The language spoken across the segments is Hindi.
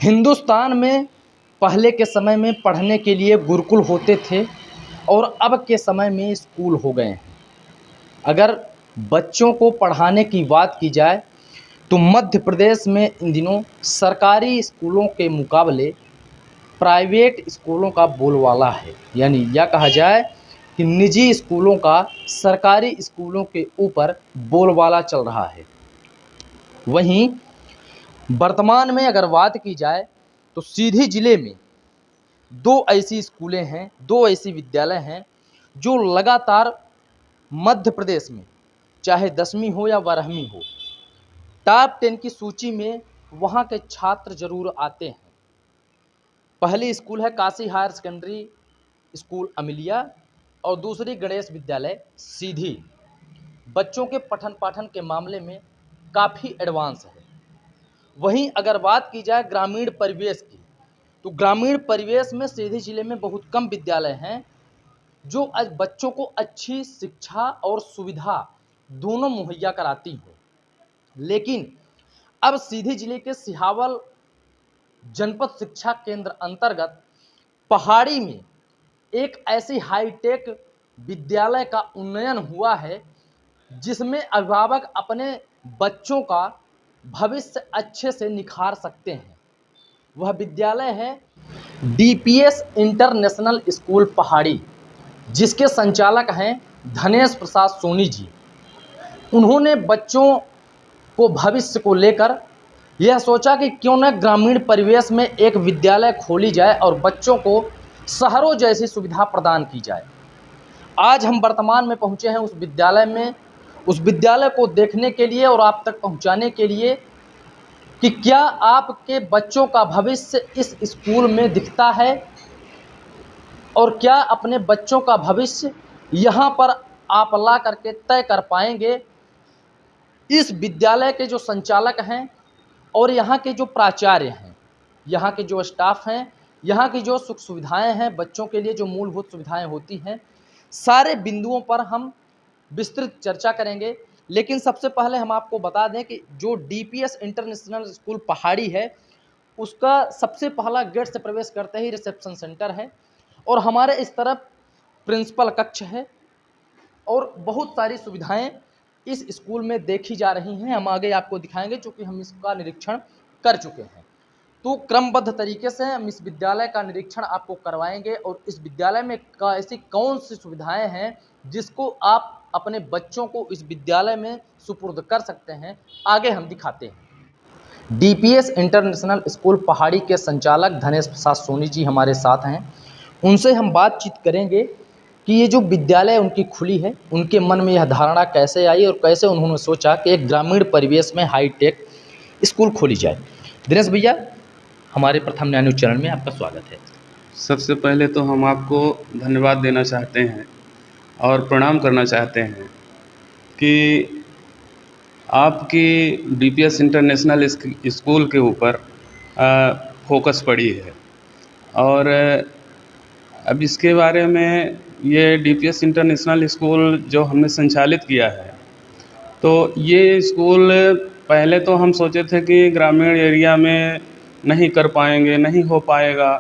हिंदुस्तान में पहले के समय में पढ़ने के लिए गुरुकुल होते थे और अब के समय में स्कूल हो गए हैं। अगर बच्चों को पढ़ाने की बात की जाए तो मध्य प्रदेश में इन दिनों सरकारी स्कूलों के मुकाबले प्राइवेट स्कूलों का बोलबाला है। यानी यह कहा जाए कि निजी स्कूलों का सरकारी स्कूलों के ऊपर बोलबाला चल रहा है। वहीं वर्तमान में अगर बात की जाए तो सीधी ज़िले में दो ऐसी स्कूलें हैं, दो ऐसी विद्यालय हैं जो लगातार मध्य प्रदेश में चाहे 10वीं हो या 12वीं हो, टॉप 10 की सूची में वहाँ के छात्र जरूर आते हैं। पहली स्कूल है Kashi higher secondary school Amilia और दूसरी गणेश विद्यालय सीधी। बच्चों के पठन पाठन के मामले में काफ़ी एडवांस है। वहीं अगर बात की जाए ग्रामीण परिवेश की तो ग्रामीण परिवेश में सीधी जिले में बहुत कम विद्यालय हैं जो आज बच्चों को अच्छी शिक्षा और सुविधा दोनों मुहैया कराती हो। लेकिन अब सीधी जिले के सिहावल जनपद शिक्षा केंद्र अंतर्गत पहाड़ी में एक ऐसी हाईटेक विद्यालय का उन्नयन हुआ है जिसमें अभिभावक अपने बच्चों का भविष्य अच्छे से निखार सकते हैं। वह विद्यालय है डीपीएस इंटरनेशनल स्कूल पहाड़ी, जिसके संचालक हैं धनेश प्रसाद सोनी जी। उन्होंने बच्चों को भविष्य को लेकर यह सोचा कि क्यों न ग्रामीण परिवेश में एक विद्यालय खोली जाए और बच्चों को शहरों जैसी सुविधा प्रदान की जाए। आज हम वर्तमान में पहुंचे हैं उस विद्यालय में, उस विद्यालय को देखने के लिए और आप तक पहुंचाने के लिए कि क्या आपके बच्चों का भविष्य इस स्कूल में दिखता है और क्या अपने बच्चों का भविष्य यहाँ पर आप ला करके तय कर पाएंगे। इस विद्यालय के जो संचालक हैं और यहाँ के जो प्राचार्य हैं, यहाँ के जो स्टाफ हैं, यहाँ की जो सुख सुविधाएं हैं, बच्चों के लिए जो मूलभूत सुविधाएं होती हैं, सारे बिंदुओं पर हम विस्तृत चर्चा करेंगे। लेकिन सबसे पहले हम आपको बता दें कि जो डीपीएस इंटरनेशनल स्कूल पहाड़ी है उसका सबसे पहला गेट से प्रवेश करते ही रिसेप्शन सेंटर है और हमारे इस तरफ प्रिंसिपल कक्ष है और बहुत सारी सुविधाएं इस स्कूल में देखी जा रही हैं। हम आगे आपको दिखाएंगे चूँकि हम इसका निरीक्षण कर चुके हैं। तो क्रमबद्ध तरीके से हम इस विद्यालय का निरीक्षण आपको करवाएंगे और इस विद्यालय में ऐसी कौन सी सुविधाएं हैं जिसको आप अपने बच्चों को इस विद्यालय में सुपुर्द कर सकते हैं, आगे हम दिखाते हैं। डीपीएस इंटरनेशनल स्कूल पहाड़ी के संचालक धनेश प्रसाद सोनी जी हमारे साथ हैं। उनसे हम बातचीत करेंगे कि ये जो विद्यालय उनकी खुली है, उनके मन में यह धारणा कैसे आई और कैसे उन्होंने सोचा कि एक ग्रामीण परिवेश में हाईटेक स्कूल खोली जाए। दिनेश भैया, हमारे प्रथम न्याय न्यूज़ चैनल में आपका स्वागत है। सबसे पहले तो हम आपको धन्यवाद देना चाहते हैं और प्रणाम करना चाहते हैं कि आपकी डीपीएस इंटरनेशनल स्कूल के ऊपर फोकस पड़ी है और अब इसके बारे में ये डीपीएस इंटरनेशनल स्कूल जो हमने संचालित किया है, तो ये स्कूल पहले तो हम सोचे थे कि ग्रामीण एरिया में नहीं कर पाएंगे, नहीं हो पाएगा।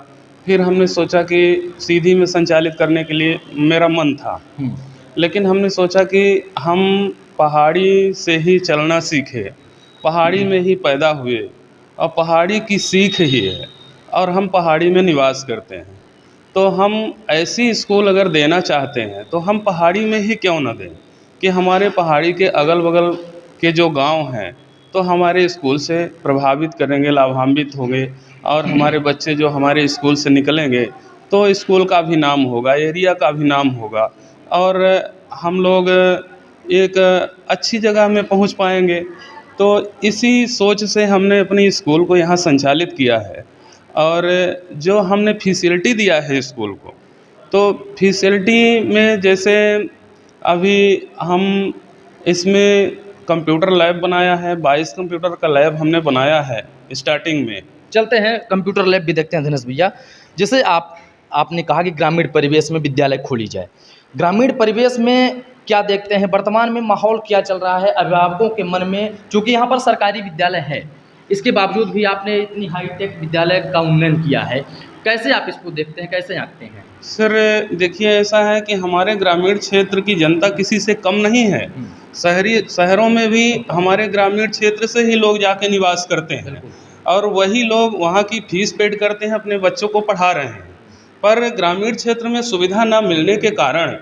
फिर हमने सोचा कि सीधी में संचालित करने के लिए मेरा मन था, लेकिन हमने सोचा कि हम पहाड़ी से ही चलना सीखे, पहाड़ी में ही पैदा हुए और पहाड़ी की सीख ही है और हम पहाड़ी में निवास करते हैं, तो हम ऐसी स्कूल अगर देना चाहते हैं तो हम पहाड़ी में ही क्यों ना दें कि हमारे पहाड़ी के अगल बगल के जो गांव हैं तो हमारे स्कूल से प्रभावित करेंगे, लाभान्वित होंगे और हमारे बच्चे जो हमारे स्कूल से निकलेंगे तो स्कूल का भी नाम होगा, एरिया का भी नाम होगा और हम लोग एक अच्छी जगह में पहुंच पाएंगे। तो इसी सोच से हमने अपनी स्कूल को यहाँ संचालित किया है और जो हमने फैसिलिटी दिया है स्कूल को, तो फैसिलिटी में जैसे अभी हम इसमें कंप्यूटर लैब बनाया है, 22 कंप्यूटर का लैब हमने बनाया है स्टार्टिंग में। चलते हैं कंप्यूटर लैब भी देखते हैं दिनेश भैया। जैसे आपने कहा कि ग्रामीण परिवेश में विद्यालय खोली जाए, ग्रामीण परिवेश में क्या देखते हैं वर्तमान में माहौल क्या चल रहा है अभिभावकों के मन में, चूँकि यहाँ पर सरकारी विद्यालय है, इसके बावजूद भी आपने इतनी हाईटेक विद्यालय का उन्नयन किया है, कैसे आप इसको देखते हैं, कैसे आंकते हैं? सर देखिए, ऐसा है कि हमारे ग्रामीण क्षेत्र की जनता किसी से कम नहीं है। शहरों में भी हमारे ग्रामीण क्षेत्र से ही लोग जाके निवास करते हैं बिल्कुल। और वही लोग वहाँ की फीस पेड करते हैं, अपने बच्चों को पढ़ा रहे हैं। पर ग्रामीण क्षेत्र में सुविधा न मिलने के कारण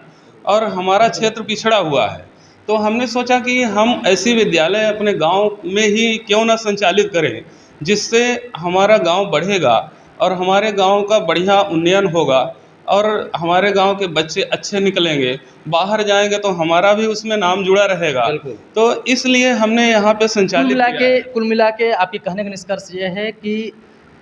और हमारा क्षेत्र पिछड़ा हुआ है, तो हमने सोचा कि हम ऐसी विद्यालय अपने गांव में ही क्यों ना संचालित करें, जिससे हमारा गांव बढ़ेगा और हमारे गांव का बढ़िया उन्नयन होगा और हमारे गांव के बच्चे अच्छे निकलेंगे, बाहर जाएंगे तो हमारा भी उसमें नाम जुड़ा रहेगा। बिल्कुल। तो इसलिए हमने यहाँ पे संचालित किया है। कुल मिला के आपके कहने का निष्कर्ष ये है कि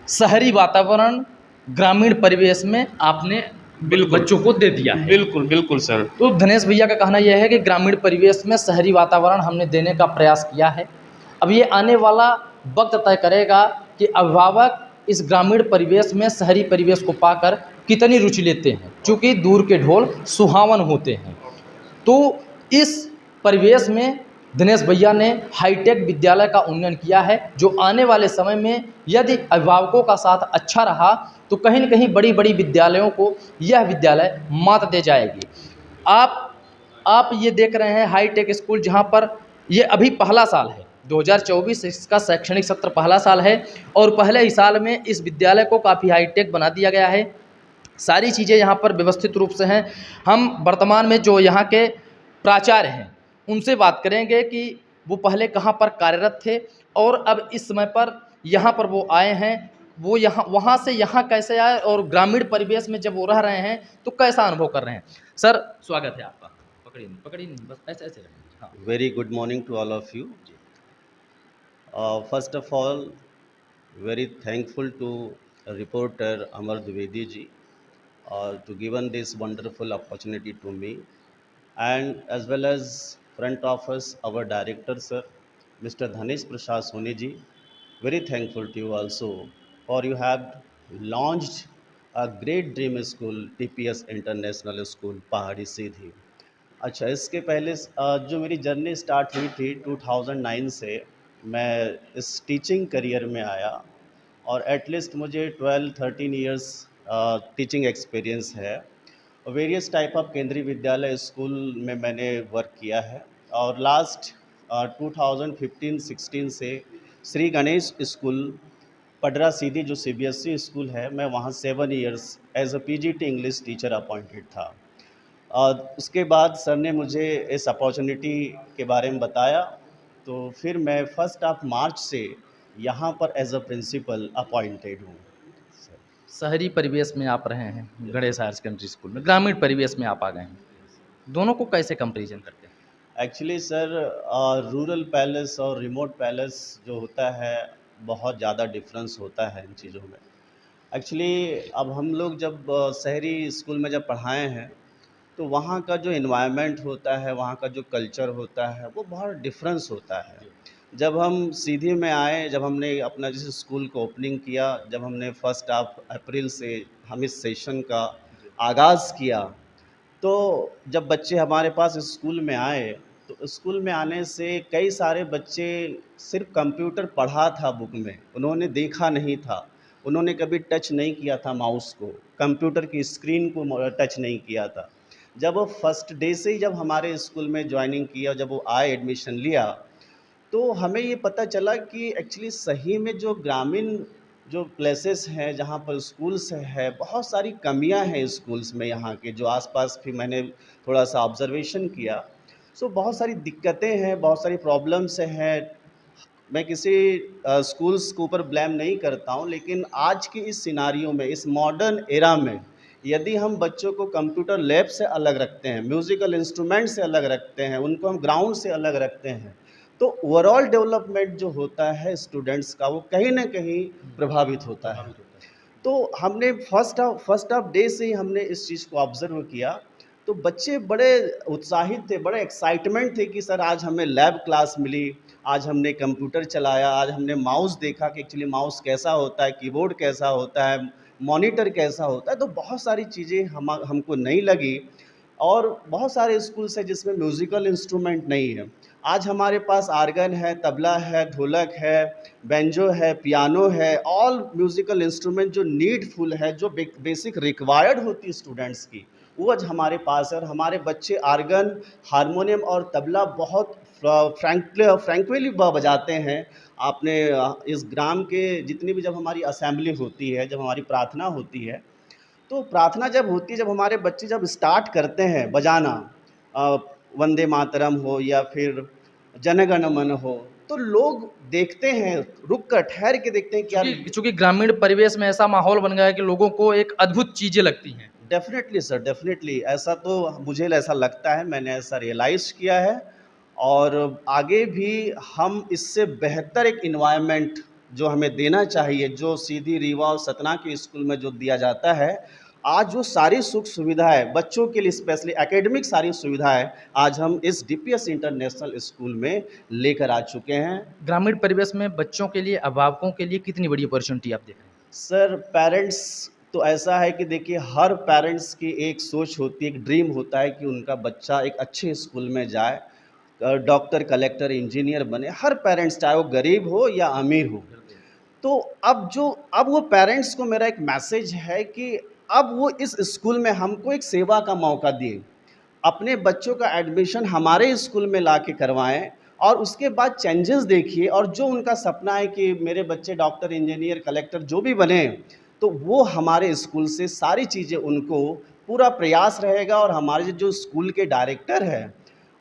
शहरी वातावरण ग्रामीण परिवेश में आपने बिल्कुल बच्चों को दे दिया है। बिल्कुल बिल्कुल सर। तो धनेश भैया का कहना यह है कि ग्रामीण परिवेश में शहरी वातावरण हमने देने का प्रयास किया है। अब ये आने वाला वक्त तय करेगा कि अभिभावक इस ग्रामीण परिवेश में शहरी परिवेश को पाकर कितनी रुचि लेते हैं, क्योंकि दूर के ढोल सुहावन होते हैं। तो इस परिवेश में दिनेश भैया ने हाईटेक विद्यालय का उन्नयन किया है, जो आने वाले समय में यदि अभिभावकों का साथ अच्छा रहा तो कहीं न कहीं बड़ी बड़ी विद्यालयों को यह विद्यालय मात दे जाएगी। आप ये देख रहे हैं हाईटेक स्कूल, जहां पर ये अभी पहला साल है, 2024 इसका शैक्षणिक सत्र पहला साल है और पहले ही साल में इस विद्यालय को काफ़ी हाईटेक बना दिया गया है। सारी चीज़ें यहाँ पर व्यवस्थित रूप से हैं। हम वर्तमान में जो यहाँ के प्राचार्य हैं उनसे बात करेंगे कि वो पहले कहाँ पर कार्यरत थे और अब इस समय पर यहाँ पर वो आए हैं, वो यहाँ वहाँ से यहाँ कैसे आए और ग्रामीण परिवेश में जब वो रह रहे हैं तो कैसा अनुभव कर रहे हैं। सर स्वागत है आपका। पकड़िए नहीं, बस ऐसे ऐसे रहें। हाँ। Very good morning to all of you. First of all, very thankful to reporter Amar Dwivedi ji to given this wonderful opportunity to me, and as well as front office our director sir, Mr. Dhanesh Prasad Soni ji. Very thankful to you also for you have launched a great dream school, TPS International School, Pahadi Seedhi. अच्छा, इसके पहले जो मेरी जर्नी स्टार्ट हुई थी 2009 से, मैं इस टीचिंग करियर में आया और एटलीस्ट मुझे 12-13 इयर्स टीचिंग एक्सपीरियंस है। वेरियस टाइप ऑफ केंद्रीय विद्यालय स्कूल में मैंने वर्क किया है और लास्ट 2015-16 से श्री गणेश स्कूल पडरा सीधी जो CBSE स्कूल है, मैं वहाँ 7 years as a PGT English teacher appointed था। उसके बाद सर ने मुझे इस अपॉर्चुनिटी के बारे में बताया, तो फिर मैं 1 मार्च से यहाँ पर एज अ प्रिंसिपल अपॉइंटेड हूँ। शहरी परिवेश में आप रहे हैं गणेश हायर सेकेंडरी स्कूल में, ग्रामीण परिवेश में आप आ गए हैं, दोनों को कैसे कंपेरिजन करते हैं? एक्चुअली सर, रूरल पैलेस और रिमोट पैलेस जो होता है, बहुत ज़्यादा डिफरेंस होता है इन चीज़ों में। एक्चुअली अब हम लोग जब शहरी स्कूल में जब पढ़ाए हैं, तो वहाँ का जो एनवायरनमेंट होता है, वहाँ का जो कल्चर होता है, वो बहुत डिफरेंस होता है। जब हम सीधी में आए, जब हमने अपना जिस स्कूल को ओपनिंग किया, जब हमने 1 अप्रैल से हम इस सेशन का आगाज़ किया, तो जब बच्चे हमारे पास स्कूल में आए, तो स्कूल में आने से कई सारे बच्चे सिर्फ कंप्यूटर पढ़ा था बुक में, उन्होंने देखा नहीं था, उन्होंने कभी टच नहीं किया था माउस को, कंप्यूटर की स्क्रीन को टच नहीं किया था। जब वो फर्स्ट डे से ही जब हमारे स्कूल में ज्वाइनिंग किया, जब वो आए एडमिशन लिया, तो हमें ये पता चला कि एक्चुअली सही में जो ग्रामीण जो प्लेसेस हैं, जहाँ पर स्कूल्स है, बहुत सारी कमियां हैं स्कूल्स में। यहाँ के जो आसपास भी मैंने थोड़ा सा ऑब्जर्वेशन किया, सो बहुत सारी दिक्कतें हैं, बहुत सारी प्रॉब्लम्स हैं। मैं किसी स्कूल्स के ऊपर ब्लेम नहीं करता हूँ, लेकिन आज की इस सिनारियो में, इस मॉडर्न एरा में, यदि हम बच्चों को कंप्यूटर लैब से अलग रखते हैं, म्यूज़िकल इंस्ट्रूमेंट से अलग रखते हैं, उनको हम ग्राउंड से अलग रखते हैं, तो ओवरऑल डेवलपमेंट जो होता है स्टूडेंट्स का, वो कहीं ना कहीं प्रभावित होता है। तो हमने फर्स्ट ऑफ डे से ही हमने इस चीज़ को ऑब्ज़र्व किया, तो बच्चे बड़े उत्साहित थे, बड़े एक्साइटमेंट थे कि सर आज हमें लैब क्लास मिली, आज हमने कंप्यूटर चलाया, आज हमने माउस देखा कि एक्चुअली माउस कैसा होता है, कीबोर्ड कैसा होता है, मॉनिटर कैसा होता है। तो बहुत सारी चीज़ें हमको नहीं लगी। और बहुत सारे स्कूल्स हैं जिसमें म्यूज़िकल इंस्ट्रूमेंट नहीं है। आज हमारे पास आर्गन है, तबला है, ढोलक है, बेंजो है, पियानो है, ऑल म्यूज़िकल इंस्ट्रूमेंट जो नीडफुल है, जो बेसिक रिक्वायर्ड होती है स्टूडेंट्स की, वो आज हमारे पास है। और हमारे बच्चे आर्गन, हारमोनियम और तबला बहुत फ्रैंकली बजाते हैं। आपने इस ग्राम के जितनी भी, जब हमारी असेंबली होती है, जब हमारी प्रार्थना होती है, तो प्रार्थना जब होती है, जब हमारे बच्चे जब स्टार्ट करते हैं बजाना, अ, वंदे मातरम हो या फिर जनगण मन हो, तो लोग देखते हैं, रुक कर ठहर के देखते हैं कि यार। चूँकि चूँकि ग्रामीण परिवेश में ऐसा माहौल बन गया है कि लोगों को एक अद्भुत चीज़ें लगती हैं। डेफिनेटली सर, डेफिनेटली ऐसा तो मुझे ऐसा लगता है, मैंने ऐसा रियलाइज़ किया है। और आगे भी हम इससे बेहतर एक इन्वायरमेंट जो हमें देना चाहिए, जो सीधी रीवा और सतना के स्कूल में जो दिया जाता है, आज जो सारी सुख सुविधाएं बच्चों के लिए, स्पेशली एकेडमिक सारी सुविधाएं, आज हम इस डीपीएस इंटरनेशनल स्कूल में लेकर आ चुके हैं। ग्रामीण परिवेश में बच्चों के लिए, अभिभावकों के लिए कितनी बड़ी अपॉर्चुनिटी आप देख रहे हैं? सर पेरेंट्स, तो ऐसा है कि देखिए, हर पेरेंट्स की एक सोच होती है, एक ड्रीम होता है कि उनका बच्चा एक अच्छे स्कूल में जाए, डॉक्टर, कलेक्टर, इंजीनियर बने। हर पेरेंट्स, चाहे वो गरीब हो या अमीर हो। तो अब वो पेरेंट्स को मेरा एक मैसेज है कि अब वो इस स्कूल में हमको एक सेवा का मौका दिए, अपने बच्चों का एडमिशन हमारे स्कूल में ला के करवाएँ, और उसके बाद चेंजेस देखिए, और जो उनका सपना है कि मेरे बच्चे डॉक्टर, इंजीनियर, कलेक्टर जो भी बने, तो वो हमारे स्कूल से सारी चीज़ें, उनको पूरा प्रयास रहेगा। और हमारे जो स्कूल के डायरेक्टर हैं,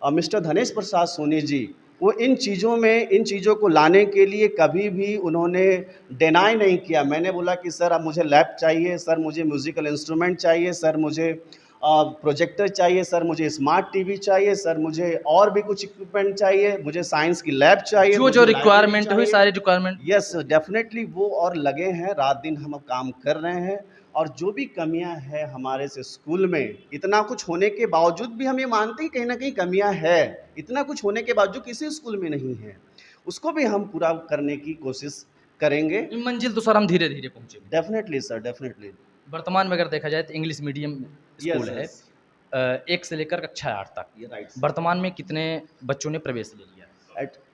मिस्टर धनेश प्रसाद सोनी जी, वो इन चीज़ों को लाने के लिए कभी भी उन्होंने डिनाई नहीं किया। मैंने बोला कि सर अब मुझे लैब चाहिए, सर मुझे म्यूज़िकल इंस्ट्रूमेंट चाहिए, सर मुझे प्रोजेक्टर चाहिए, सर मुझे स्मार्ट टीवी चाहिए, सर मुझे और भी कुछ इक्विपमेंट चाहिए, मुझे साइंस की लैब चाहिए, जो मुझे लाइब्रेरी रिक्वायरमेंट हुई, चाहिए। सारी रिक्वायरमेंट। यस डेफिनेटली, वो और लगे हैं, रात दिन हम काम कर रहे हैं। और जो भी कमियां हैं हमारे से स्कूल में, इतना कुछ होने के बावजूद भी हम ये मानते हैं कहीं ना कहीं कमियां है, इतना कुछ होने के बावजूद किसी स्कूल में नहीं है, उसको भी हम पूरा करने की कोशिश करेंगे। मंजिल तो सर हम धीरे-धीरे पहुँचेंगे। Definitely sir, definitely. वर्तमान में अगर देखा जाए तो इंग्लिश मीडियम यस स्कूल है, यस, 1 से लेकर कक्षा 8 तक। ये राइट। वर्तमान में कितने बच्चों ने प्रवेश ले लिया है?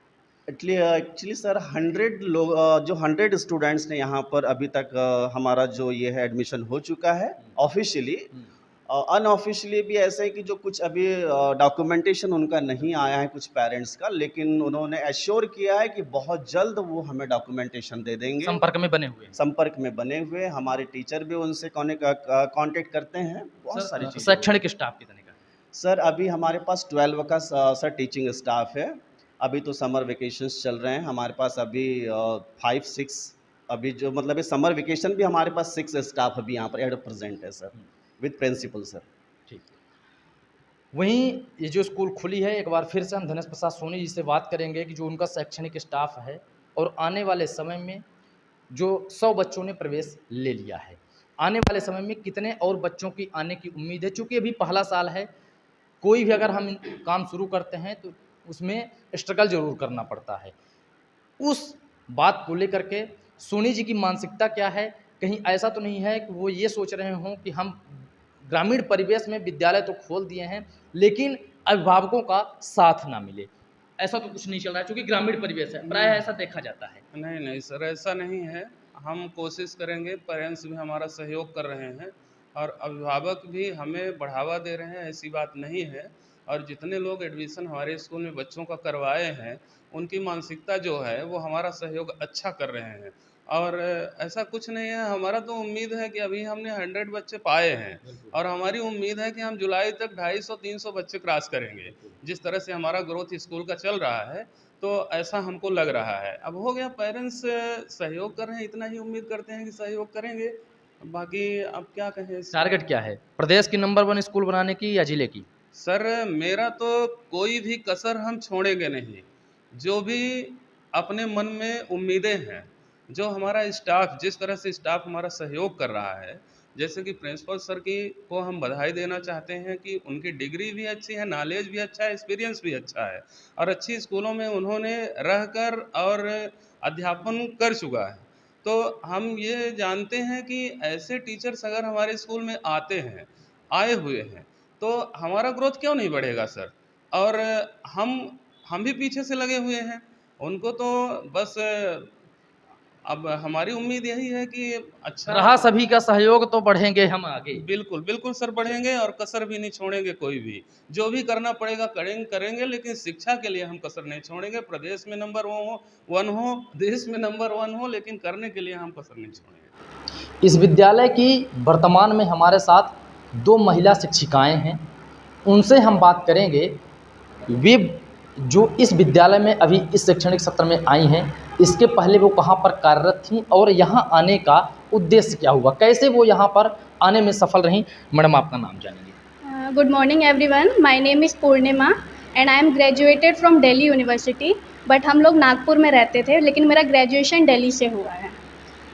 एक्चुअली सर 100 लोग, जो 100 स्टूडेंट्स ने यहाँ पर अभी तक, हमारा जो ये है एडमिशन हो चुका है ऑफिशियली। हुँ। अनऑफिशियली भी ऐसे है कि जो कुछ अभी डॉक्यूमेंटेशन उनका नहीं आया है कुछ पेरेंट्स का, लेकिन उन्होंने एश्योर किया है कि बहुत जल्द वो हमें डॉक्यूमेंटेशन दे देंगे। संपर्क में बने हुए हैं। संपर्क में बने हुए, हमारे टीचर भी उनसे कांटेक्ट करते हैं, बहुत सारी सर चीज़ें। शैक्षणिक स्टाफ कितने का है? सर अभी हमारे पास 12 का सर टीचिंग स्टाफ है। अभी तो समर वेकेशंस चल रहे हैं हमारे पास, अभी 5-6, अभी जो मतलब ये समर वेकेशन भी हमारे पास 6 स्टाफ अभी यहाँ पर एट प्रेजेंट है सर, विद प्रिंसिपल सर। ठीक। वहीं ये जो स्कूल खुली है, एक बार फिर से हम धनेश प्रसाद सोनी जी से बात करेंगे कि जो उनका शैक्षणिक स्टाफ है और आने वाले समय में जो 100 बच्चों ने प्रवेश ले लिया है, आने वाले समय में कितने और बच्चों की आने की उम्मीद है? चूँकि अभी पहला साल है, कोई भी अगर हम काम शुरू करते हैं तो उसमें स्ट्रगल ज़रूर करना पड़ता है। उस बात को लेकर के सोनी जी की मानसिकता क्या है? कहीं ऐसा तो नहीं है कि वो ये सोच रहे हों कि हम ग्रामीण परिवेश में विद्यालय तो खोल दिए हैं, लेकिन अभिभावकों का साथ ना मिले, ऐसा तो कुछ नहीं चल रहा है चूँकि ग्रामीण परिवेश है, प्रायः ऐसा देखा जाता है। नहीं नहीं सर, ऐसा नहीं है। हम कोशिश करेंगे, पेरेंट्स भी हमारा सहयोग कर रहे हैं और अभिभावक भी हमें बढ़ावा दे रहे हैं, ऐसी बात नहीं है। और जितने लोग एडमिशन हमारे स्कूल में बच्चों का करवाए हैं, उनकी मानसिकता जो है वो हमारा सहयोग अच्छा कर रहे हैं। और ऐसा कुछ नहीं है, हमारा तो उम्मीद है कि अभी हमने 100 बच्चे पाए हैं और हमारी उम्मीद है कि हम जुलाई तक 250-300 बच्चे क्रॉस करेंगे। जिस तरह से हमारा ग्रोथ स्कूल का चल रहा है, तो ऐसा हमको लग रहा है। अब हो गया, पेरेंट्स सहयोग कर रहे हैं, इतना ही उम्मीद करते हैं कि सहयोग करेंगे, बाकी अब क्या कहें टारगेट क्या है? प्रदेश की नंबर 1 स्कूल बनाने की या जिले की? सर मेरा तो कोई भी कसर हम छोड़ेंगे नहीं। जो भी अपने मन में उम्मीदें हैं, जो हमारा स्टाफ, जिस तरह से स्टाफ हमारा सहयोग कर रहा है, जैसे कि प्रिंसिपल सर की को हम बधाई देना चाहते हैं कि उनकी डिग्री भी अच्छी है, नॉलेज भी अच्छा है, एक्सपीरियंस भी अच्छा है और अच्छी स्कूलों में उन्होंने रहकर और अध्यापन कर चुका है। तो हम ये जानते हैं कि ऐसे टीचर्स अगर हमारे स्कूल में आते हैं, आए हुए हैं, तो हमारा ग्रोथ क्यों नहीं बढ़ेगा सर। और हम हम भी पीछे से लगे हुए हैं। उनको तो बस अब हमारी उम्मीद यही है कि अच्छा रहा सभी का सहयोग तो बढ़ेंगे हम आगे। बिल्कुल, बिल्कुल सर बढ़ेंगे और कसर भी नहीं छोड़ेंगे कोई भी। जो भी करना पड़ेगा करेंगे लेकिन शिक्षा के लिए हम कसर नहीं छोड़ेंगे। प्रदेश में नंबर 1 हो, देश में नंबर 1 हो, लेकिन करने के लिए हम कसर नहीं छोड़ेंगे। इस विद्यालय की वर्तमान में हमारे साथ 2 महिला शिक्षिकाएँ हैं, उनसे हम बात करेंगे। वे जो इस विद्यालय में अभी इस शैक्षणिक सत्र में आई हैं, इसके पहले वो कहाँ पर कार्यरत थीं और यहाँ आने का उद्देश्य क्या हुआ? कैसे वो यहाँ पर आने में सफल रहीं? मैडम आपका नाम जानेंगे। Good morning everyone. My name is Purnima and I am graduated from Delhi University. But हम लोग नागपुर में रहते थे, लेकिन मेरा ग्रेजुएशन दिल्ली से हुआ है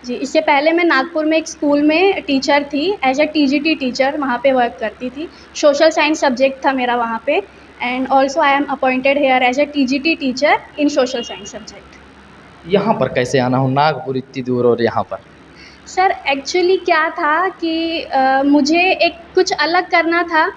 जी। इससे पहले मैं नागपुर में एक स्कूल में टीचर थी, एज अ TGT टीचर वहाँ पे वर्क करती थी। सोशल साइंस सब्जेक्ट था मेरा वहाँ पे, and also I am appointed here as a TGT teacher in social science subject. यहाँ पर कैसे आना हो, नागपुर इतनी दूर और यहाँ पर? सर एक्चुअली क्या था कि मुझे एक कुछ अलग करना था।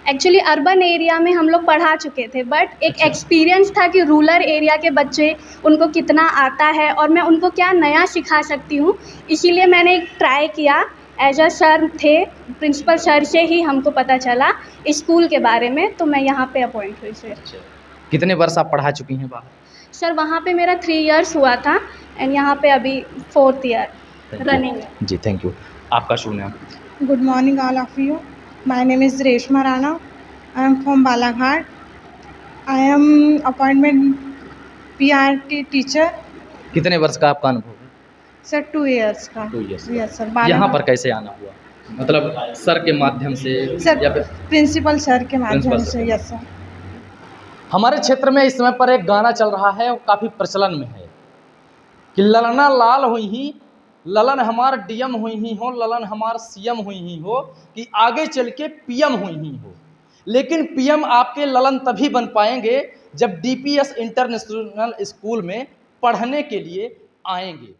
एक्चुअली अर्बन एरिया में हम लोग पढ़ा चुके थे, बट एक एक्सपीरियंस था कि रूरल एरिया के बच्चे उनको कितना आता है और मैं उनको क्या नया सिखा सकती हूँ। इसीलिए मैंने एक ट्राई किया। एज अ सर थे, प्रिंसिपल सर से ही हमको पता चला स्कूल के बारे में, तो मैं यहाँ पे अपॉइंट हुई सर। कितने वर्ष आप पढ़ा चुकी हैं बाहर? सर वहाँ पे मेरा 3 इयर्स हुआ था एंड यहाँ पे अभी 4th ईयर रनिंग है जी, थैंक यू। आपका शुभ नाम? Good morning, all of you. My name is Reshma Rana. I am from Balaghat. I am appointment PRT teacher. कितने वर्ष का आपका अनुभव है? Sir, 2 years का। 2 years। Yes sir। यहाँ पर कैसे आना हुआ? मतलब सर के माध्यम से सर या फिर प्रिंसिपल सर के माध्यम Principal से। sir। Yes sir. हमारे क्षेत्र में इस समय पर एक गाना चल रहा है और काफ़ी प्रचलन में है कि ललना लाल हुई ही, ललन हमार DM हुई ही हो, ललन हमार CM हुई ही हो, कि आगे चल के PM हुई ही हो। लेकिन PM आपके ललन तभी बन पाएंगे जब DPS इंटरनेशनल स्कूल में पढ़ने के लिए आएंगे।